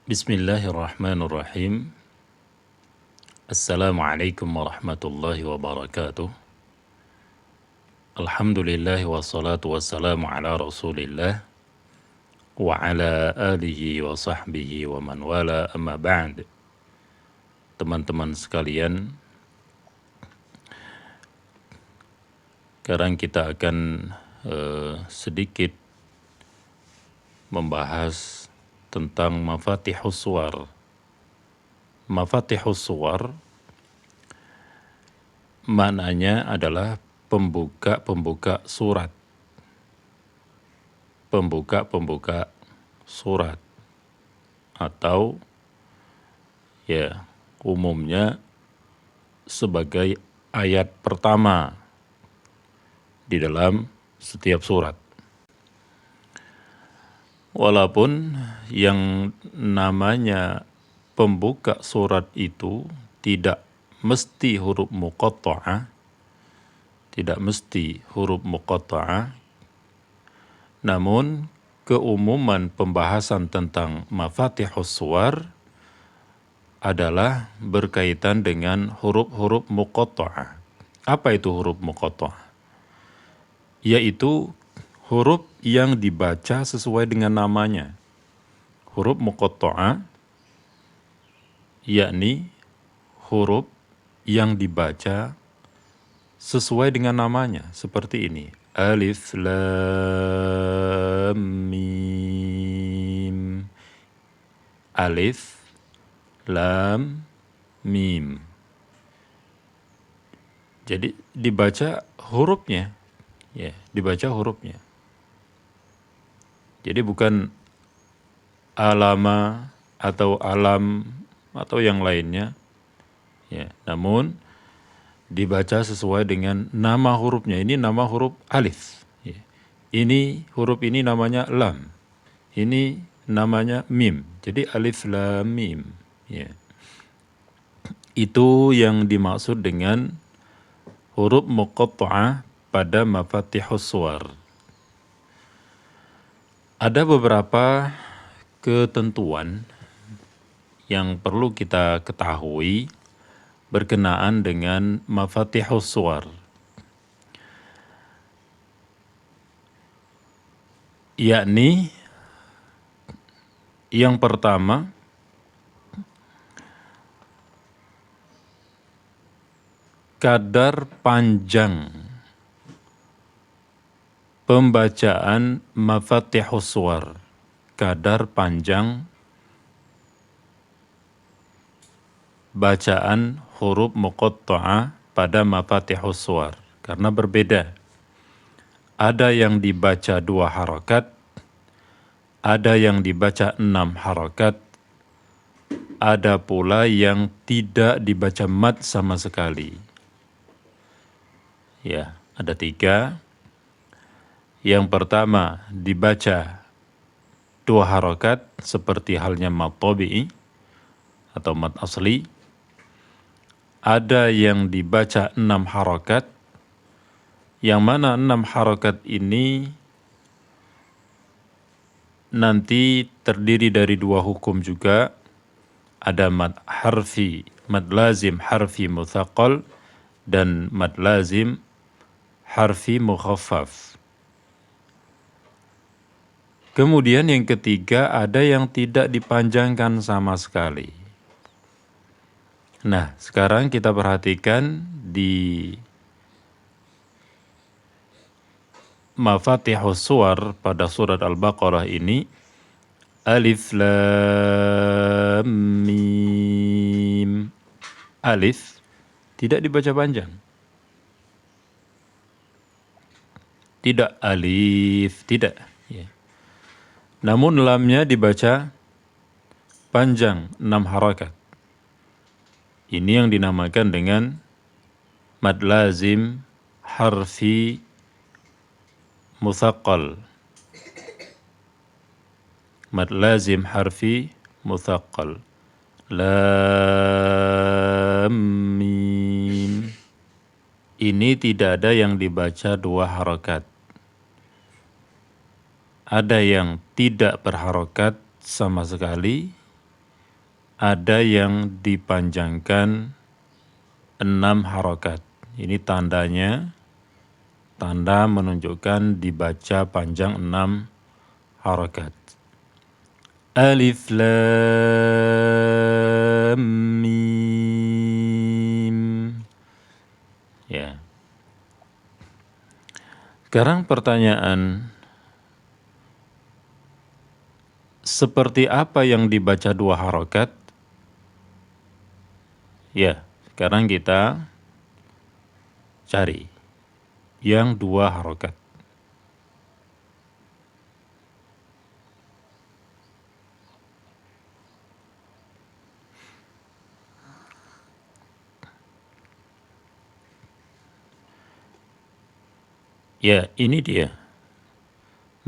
Bismillahirrahmanirrahim. Assalamualaikum warahmatullahi wabarakatuh. Alhamdulillah wassalatu wassalamu ala rasulillah wa ala alihi wa sahbihi wa man wala amma ba'd. Teman-teman sekalian, sekarang kita akan sedikit membahas tentang mafatihus suwar. Mafatihus suwar maknanya adalah pembuka-pembuka surat. Pembuka-pembuka surat. Atau ya umumnya sebagai ayat pertama di dalam setiap surat. Walaupun yang namanya pembuka surat itu tidak mesti huruf muqatta'ah, namun keumuman pembahasan tentang mafatihus suwar adalah berkaitan dengan huruf-huruf muqatta'ah. Apa itu huruf muqatta'ah? Yaitu huruf yang dibaca sesuai dengan namanya. Huruf muqatta'ah yakni huruf yang dibaca sesuai dengan namanya, seperti ini. Alif, lam, mim. Alif, lam, mim. Jadi dibaca hurufnya. Ya, dibaca hurufnya. Jadi bukan alama atau alam atau yang lainnya, ya, namun dibaca sesuai dengan nama hurufnya. Ini nama huruf alif. Ya. Ini huruf ini namanya lam. Ini namanya mim. Jadi alif lam mim. Ya. Itu yang dimaksud dengan huruf muqatta'ah pada mafatihus suwar. Ada beberapa ketentuan yang perlu kita ketahui berkenaan dengan mafatihus suwar. Yakni yang pertama, kadar panjang pembacaan mafatihus suwar, kadar panjang bacaan huruf muqatta'ah pada mafatihus suwar, karena berbeda. Ada yang dibaca 2 harakat, ada yang dibaca 6 harakat, ada pula yang tidak dibaca mad sama sekali. Ya, ada 3. Yang pertama dibaca 2 harakat seperti halnya mad tabi'i atau mad asli. Ada yang dibaca 6 harakat, yang mana 6 harakat ini nanti terdiri dari 2 hukum juga. Ada mad harfi, mad lazim harfi mutsaqqal dan mad lazim harfi mukhaffaf. Kemudian yang ketiga, ada yang tidak dipanjangkan sama sekali. Nah, sekarang kita perhatikan di mafatihus suwar pada surat Al-Baqarah ini, alif lam mim. Alif tidak dibaca panjang. Tidak alif, tidak. Ya. Namun lamnya dibaca panjang 6 harakat. Ini yang dinamakan dengan mad lazim harfi mutsaqqal. Mad lazim harfi mutsaqqal. Lam mim. Ini tidak ada yang dibaca 2 harakat. Ada yang tidak berharokat sama sekali, ada yang dipanjangkan 6 harokat. Ini tandanya, tanda menunjukkan dibaca panjang 6 harokat. Alif Lam Mim. Ya. Sekarang pertanyaan, seperti apa yang dibaca 2 harokat? Ya, sekarang kita cari yang 2 harokat. Ya, ini dia.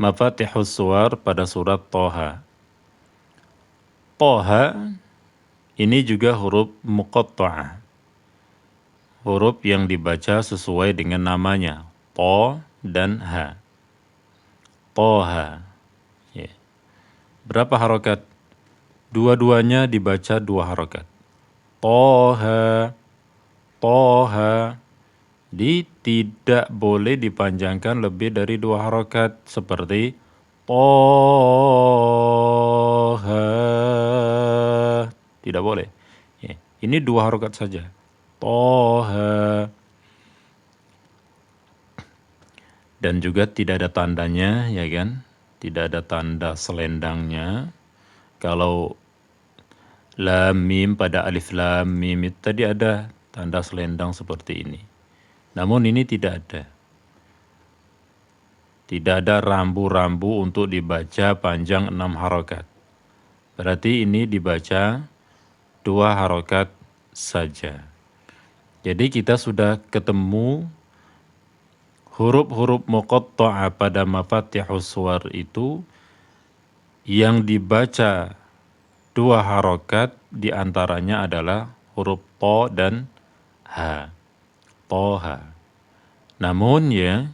Mafatihus Suwar pada surat Toha. Toha ini juga huruf muqatta'ah. Huruf yang dibaca sesuai dengan namanya. To dan ha. Toha. Ya. Berapa harokat? Dua-duanya dibaca 2 harokat. Toha. Toha. Tidak boleh dipanjangkan lebih dari 2 harokat. Seperti Toha. Tidak boleh. Ya. Ini 2 harokat saja. Toha. Dan juga tidak ada tandanya, ya kan? Tidak ada tanda selendangnya. Kalau lam mim pada alif lam mim itu tadi ada tanda selendang seperti ini. Namun ini tidak ada. Tidak ada rambu-rambu untuk dibaca panjang 6 harokat. Berarti ini dibaca 2 harokat saja. Jadi kita sudah ketemu huruf-huruf muqatta'ah pada mafatihus suwar itu yang dibaca 2 harokat diantaranya adalah huruf to dan ha. Toha. Namun ya,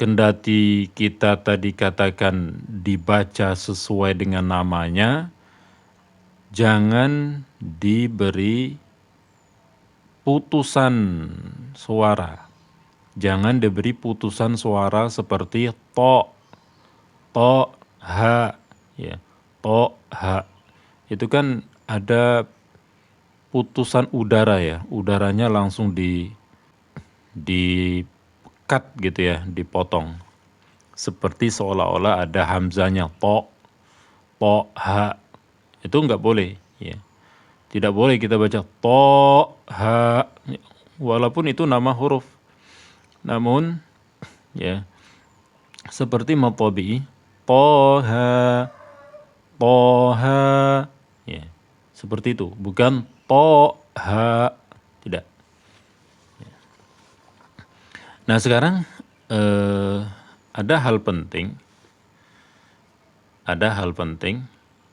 kendati kita tadi katakan dibaca sesuai dengan namanya, jangan diberi putusan suara. Jangan diberi putusan suara seperti to, ha, ya, to, ha. Itu kan ada putusan udara ya, udaranya langsung cut gitu ya, dipotong. Seperti seolah-olah ada hamzanya to, ha. Itu enggak boleh ya. Tidak boleh kita baca to, ha, walaupun itu nama huruf. Namun ya, seperti matabi, toha, toha, ya, seperti itu. Bukan toha, tidak. Nah sekarang ada hal penting,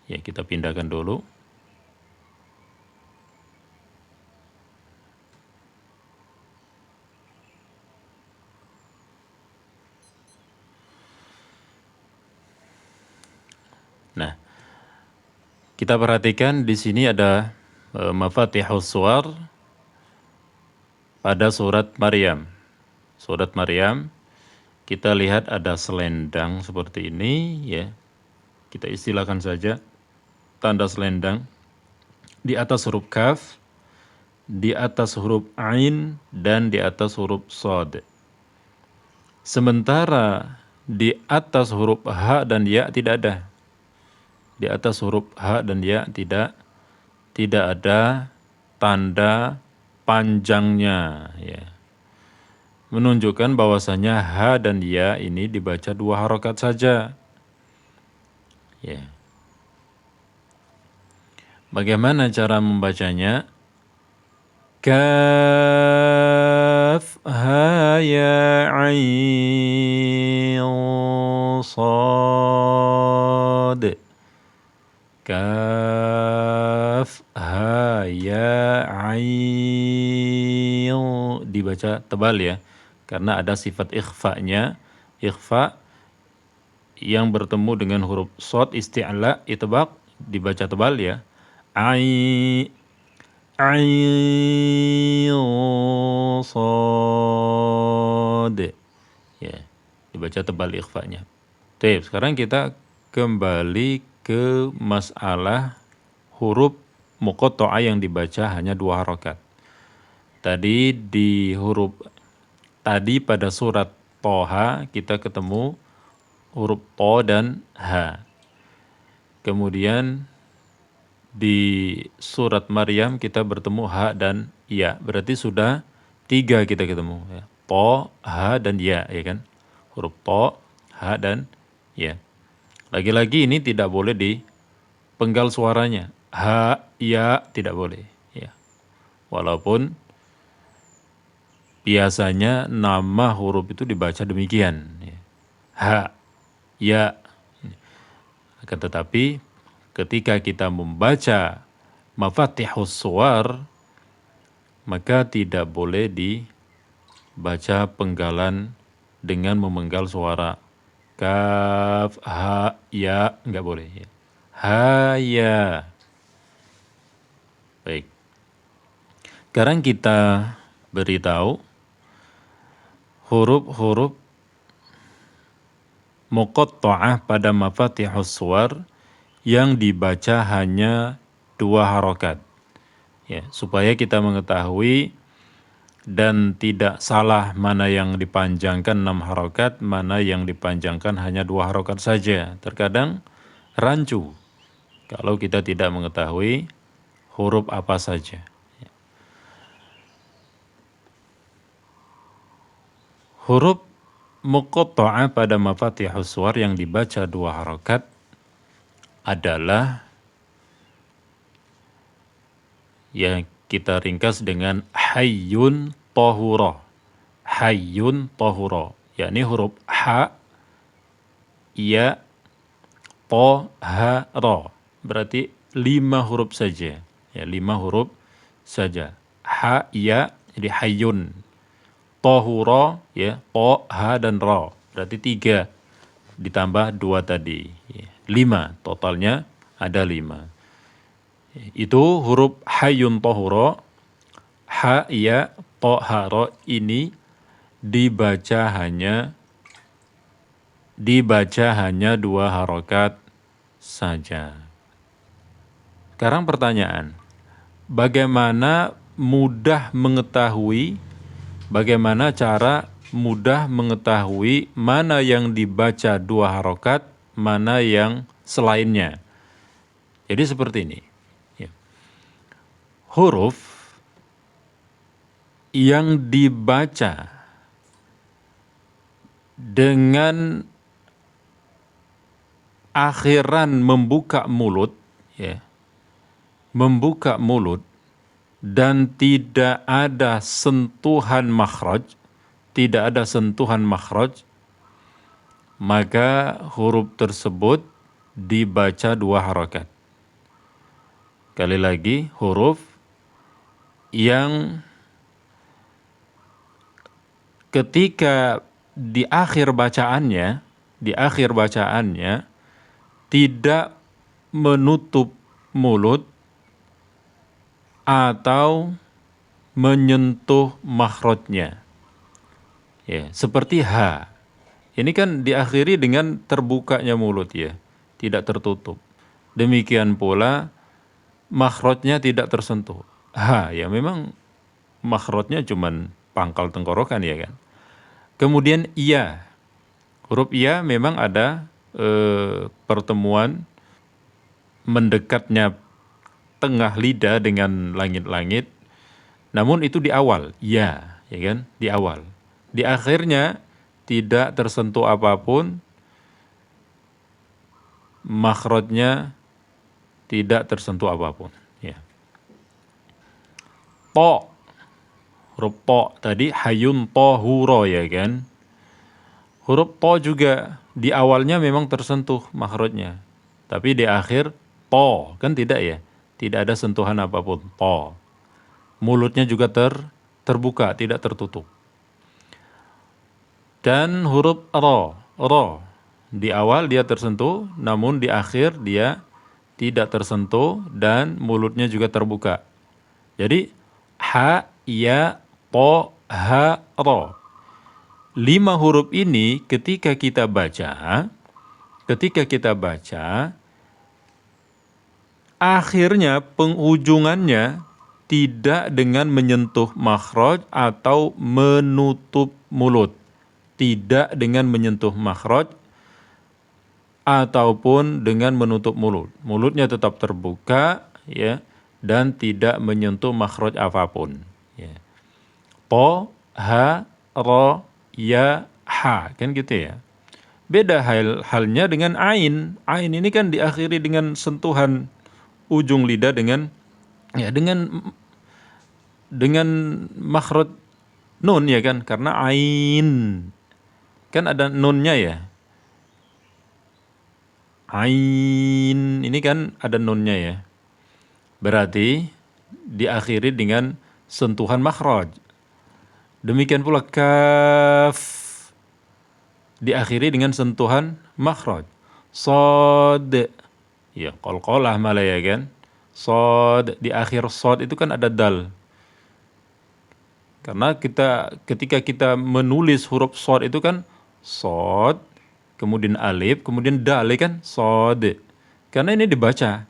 ya kita pindahkan dulu. Nah, kita perhatikan di sini ada mafatihus suwar pada surat Maryam. Surat Maryam, kita lihat ada selendang seperti ini ya. Kita istilahkan saja tanda selendang di atas huruf kaf, di atas huruf ain, dan di atas huruf shad. Sementara di atas huruf ha dan ya tidak ada. Di atas huruf ha dan ya tidak ada tanda panjangnya ya. Menunjukkan bahwasanya ha dan ya ini dibaca 2 harokat saja. Ya. Bagaimana cara membacanya? Kaf ha ya ain sad. Kaf ha ya ain, dibaca tebal ya, karena ada sifat ikhfa-nya. Ikhfa yang bertemu dengan huruf shad isti'la itbaq dibaca tebal ya. Ai, ain, sad. Ya, dibaca tebal ikhfanya. Baik, sekarang kita kembali ke masalah huruf muqatta'ah yang dibaca hanya 2 harokat. Tadi pada surat Toha kita ketemu huruf to dan ha. Kemudian di surat Maryam kita bertemu ha dan ya. Berarti sudah 3 kita ketemu ya. To, ha dan ya, ya kan? Huruf to, ha dan ya. Lagi-lagi ini tidak boleh dipenggal suaranya. Ha, ya tidak boleh ya. Walaupun biasanya nama huruf itu dibaca demikian. Ya. Ha, ya. Akan tetapi ketika kita membaca mafatihus suwar, maka tidak boleh dibaca penggalan dengan memenggal suara. Kaf, ha, ya, enggak boleh. Ya. Ha, ya. Baik. Sekarang kita beritahu huruf-huruf muqatta'ah pada mafatihus suwar yang dibaca hanya 2 harokat. Ya, supaya kita mengetahui dan tidak salah mana yang dipanjangkan 6 harokat, mana yang dipanjangkan hanya 2 harokat saja. Terkadang rancu kalau kita tidak mengetahui huruf apa saja. Huruf muqatta'ah pada mafatihus suwar yang dibaca 2 harokat adalah yang kita ringkas dengan hayyun tahura. Hayyun tahura, yakni huruf ha, ya, to, ha, ra. Berarti 5 huruf saja. Ya, 5 huruf saja. Ha, ya, jadi hayyun. Tahura, ya, to, ha, dan ra. Berarti 3 ditambah 2 tadi. Ya, 5, totalnya ada 5. Itu huruf hayyun tahura, ha, ya, to, ha, ra ini dibaca hanya 2 harokat saja. Sekarang pertanyaan, bagaimana cara mudah mengetahui mana yang dibaca 2 harokat, mana yang selainnya? Jadi seperti ini. Ya. Huruf yang dibaca dengan akhiran membuka mulut, ya, membuka mulut dan tidak ada sentuhan makhraj, maka huruf tersebut dibaca 2 harokat. Kali lagi, huruf yang ketika di akhir bacaannya tidak menutup mulut atau menyentuh makhrajnya. Ya, seperti ha. Ini kan diakhiri dengan terbukanya mulut ya, tidak tertutup. Demikian pula makhrajnya tidak tersentuh. Ha, ya memang makhrajnya cuman pangkal tenggorokan ya kan. Kemudian iya. Huruf iya memang ada pertemuan mendekatnya tengah lidah dengan langit-langit. Namun itu di awal, ya kan? Di awal. Di akhirnya tidak tersentuh apapun, makhrajnya tidak tersentuh apapun. Ya. To, huruf to tadi hayyun tahura ya kan? Huruf to juga di awalnya memang tersentuh makhrajnya, tapi di akhir to kan tidak ya, tidak ada sentuhan apapun. To, mulutnya juga terbuka, tidak tertutup. Dan huruf ro di awal dia tersentuh, namun di akhir dia tidak tersentuh, dan mulutnya juga terbuka. Jadi ha, ya, to, ha, ro. 5 huruf ini ketika kita baca, akhirnya penghujungannya tidak dengan menyentuh makhraj atau menutup mulut. Tidak dengan menyentuh makhraj ataupun dengan menutup mulut. Mulutnya tetap terbuka, ya, dan tidak menyentuh makhraj apapun. Ya. Po, ha, ro, ya, ha, kan gitu ya. Beda halnya dengan ain. Ain ini kan diakhiri dengan sentuhan ujung lidah dengan makhraj nun, ya kan, karena ain kan ada nunnya ya. Ain ini kan ada nunnya ya. Berarti diakhiri dengan sentuhan makhraj. Demikian pula kaf diakhiri dengan sentuhan makhraj. Shad, ya qalqalah malah ya kan. Shad, di akhir shad itu kan ada dal. Karena ketika kita menulis huruf shad itu kan shad, kemudian alif, kemudian dal, ya kan, shad. Karena ini dibaca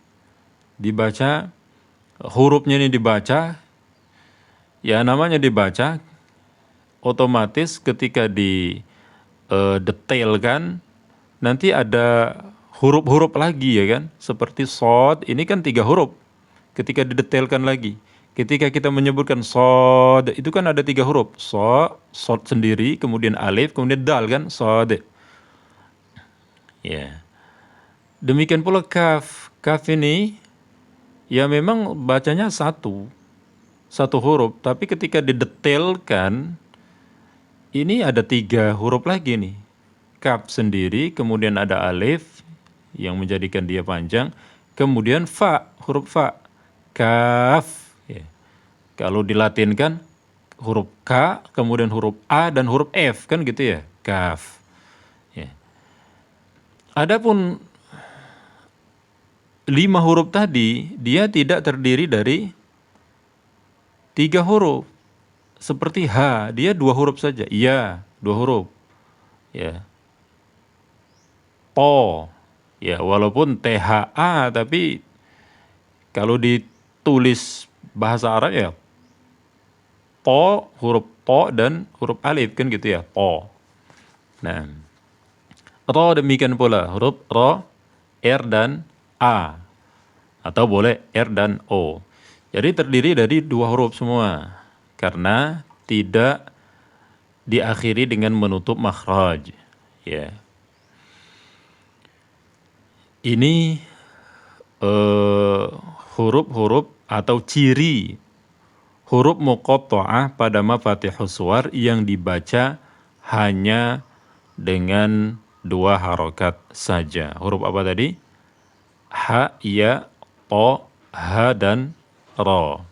hurufnya ini dibaca, ya namanya dibaca, otomatis ketika detailkan nanti ada huruf-huruf lagi, ya kan, seperti shad ini kan 3 huruf. Ketika didetailkan lagi, ketika kita menyebutkan shad itu kan ada 3 huruf, shad sendiri, kemudian alif, kemudian dal, kan, shad. Ya. Demikian pula kaf. Kaf ini ya memang bacanya satu huruf, tapi ketika didetailkan ini ada 3 huruf lagi nih. Kaf sendiri, kemudian ada alif yang menjadikan dia panjang, kemudian fa, huruf fa, kaf. Ya. Kalau dilatinkan huruf K, kemudian huruf A dan huruf F, kan gitu ya, kaf. Ya. Adapun 5 huruf tadi, dia tidak terdiri dari 3 huruf. Seperti H, dia 2 huruf saja. Ya, 2 huruf. Ya. Po, ya walaupun THA, tapi kalau ditulis bahasa Arab ya po, huruf po dan huruf alif, kan gitu ya, po. Nah, ro demikian pula, huruf ro, R dan A, atau boleh R dan O. Jadi terdiri dari 2 huruf semua, karena tidak diakhiri dengan menutup makhraj. Ya. Ini huruf-huruf atau ciri huruf muqatta'ah pada mafatihus suwar yang dibaca hanya dengan 2 harokat saja. Huruf apa tadi? Ha, ya, to, ha, dan ro.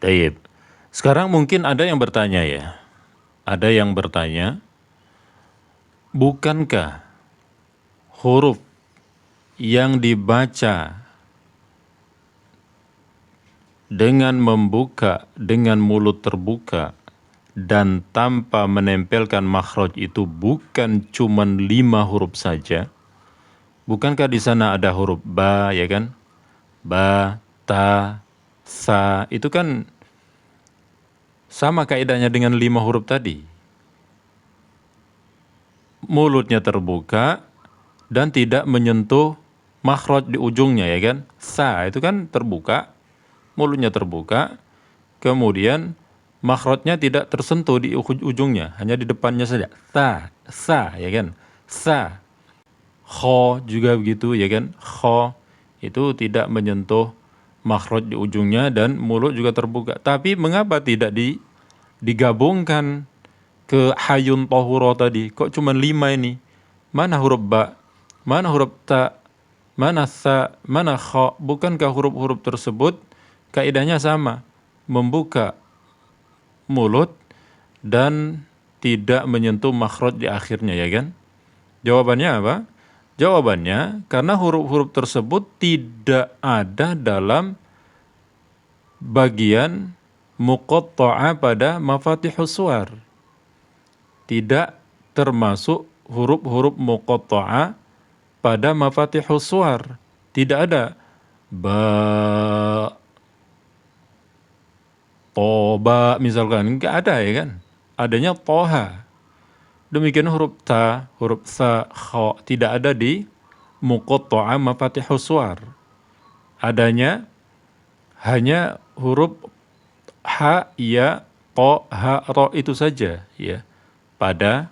Taib. Sekarang mungkin ada yang bertanya ya. Ada yang bertanya, bukankah huruf yang dibaca dengan membuka, dengan mulut terbuka dan tanpa menempelkan makhraj itu bukan cuma 5 huruf saja? Bukankah di sana ada huruf ba, ya kan? Ba, ta, sa, itu kan sama kaidahnya dengan 5 huruf tadi. Mulutnya terbuka dan tidak menyentuh makhraj di ujungnya, ya kan? Sa itu kan terbuka, mulutnya terbuka, kemudian makhrajnya tidak tersentuh di ujungnya, hanya di depannya saja. Sa, ya kan? Sa. Kho juga begitu, ya kan? Kho itu tidak menyentuh makhraj di ujungnya dan mulut juga terbuka. Tapi mengapa tidak digabungkan ke hayun tahura tadi? Kok cuma 5 ini? Mana huruf ba? Mana huruf ta? Mana sa? Mana kha? Bukankah huruf-huruf tersebut kaidahnya sama? Membuka mulut dan tidak menyentuh makhraj di akhirnya, ya kan? Jawabannya apa? Jawabannya, karena huruf-huruf tersebut tidak ada dalam bagian muqatta'ah pada mafatihus suwar. Tidak termasuk huruf-huruf muqatta'ah pada mafatihus suwar. Tidak ada ba, toba misalkan, enggak ada ya kan. Adanya toha. Demikian huruf ta, huruf sa, kha tidak ada di muqatta'ah mafatihus suwar. Adanya hanya huruf ha, ya, to, ha, ro itu saja ya. Pada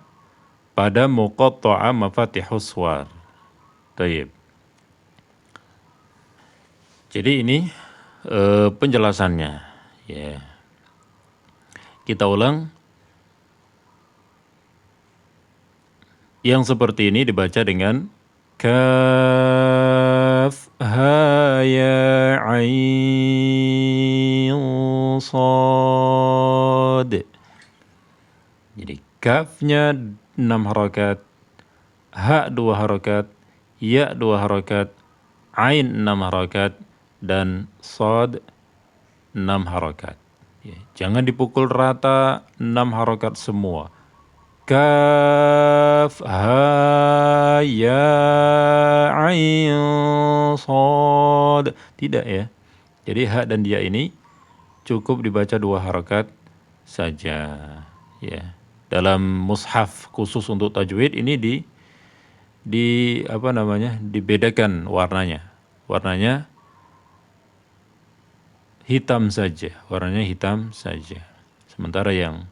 muqatta'ah mafatihus suwar. Baik. Jadi ini penjelasannya ya. Kita ulang. Yang seperti ini dibaca dengan kaf ha ya ain sad. Jadi kafnya 6 harakat, ha 2 harakat, ya 2 harakat, ain 6 harakat, dan sad 6 harakat. Ya, jangan dipukul rata 6 harakat semua. Kaf ha ya ain sad. Tidak ya. Jadi ha dan ya ini cukup dibaca 2 harakat saja ya. Dalam mushaf khusus untuk tajwid ini dibedakan warnanya. Warnanya hitam saja, warnanya hitam saja. Sementara yang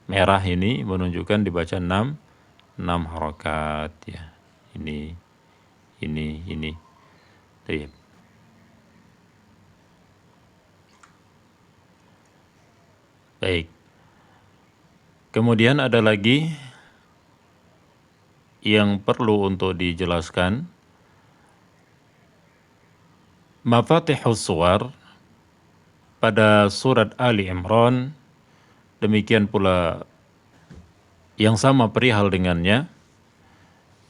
merah ini menunjukkan dibaca 6 harakat ya. Ini. Baik. Baik. Kemudian ada lagi yang perlu untuk dijelaskan. Mafatihus suwar pada surat Ali Imran, demikian pula yang sama perihal dengannya,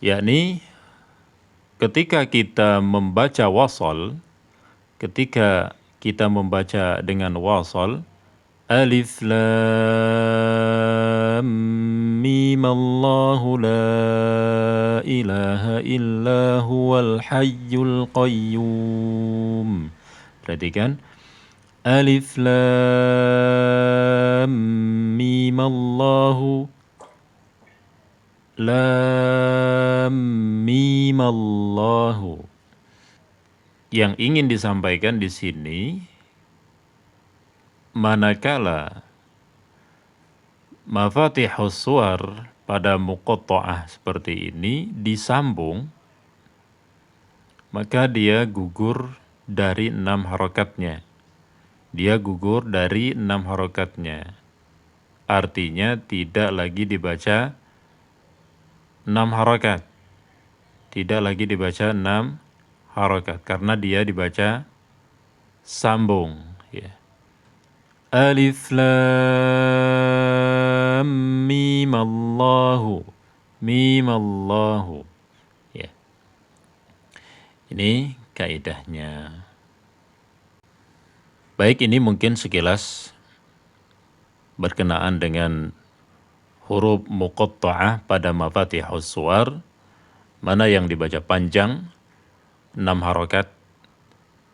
yakni ketika kita membaca wasal, ketika kita membaca dengan wasal, alif lam mim Allahu la ilaha illa huwal hayyul qayyum. Perhatikan, alif lam mim Allahu lam mim Allahu. Yang ingin disampaikan di sini, manakala mafatihus suwar pada muqatta'ah seperti ini disambung, maka dia gugur dari 6 harakatnya. Dia gugur dari 6 harakatnya. Artinya tidak lagi dibaca 6 harakat. Tidak lagi dibaca 6 harakat karena dia dibaca sambung ya. Alif lam mim Allahu, mim Allahu ya. Ini kaidahnya. Baik, ini mungkin sekilas berkenaan dengan huruf muqatta'ah pada mafatihus suwar, mana yang dibaca panjang 6 harakat,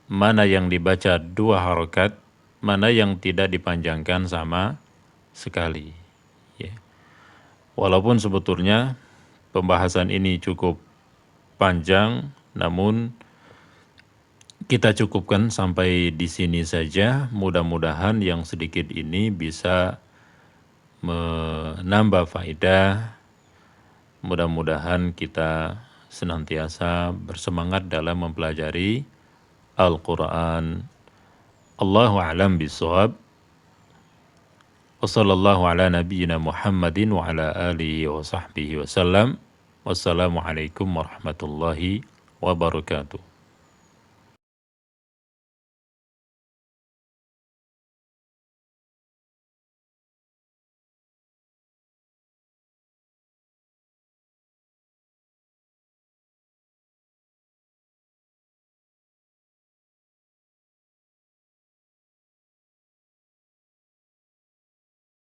mana yang dibaca 2 harakat, mana yang tidak dipanjangkan sama sekali ya. Walaupun sebetulnya pembahasan ini cukup panjang, namun kita cukupkan sampai di sini saja. Mudah-mudahan yang sedikit ini bisa menambah faedah. Mudah-mudahan kita senantiasa bersemangat dalam mempelajari Al-Quran. Allahu a'lam bishawab. Wa sallallahu ala nabiyyina Muhammadin wa ala alihi wa sahbihi wa sallam. Wassalamualaikum warahmatullahi wabarakatuh.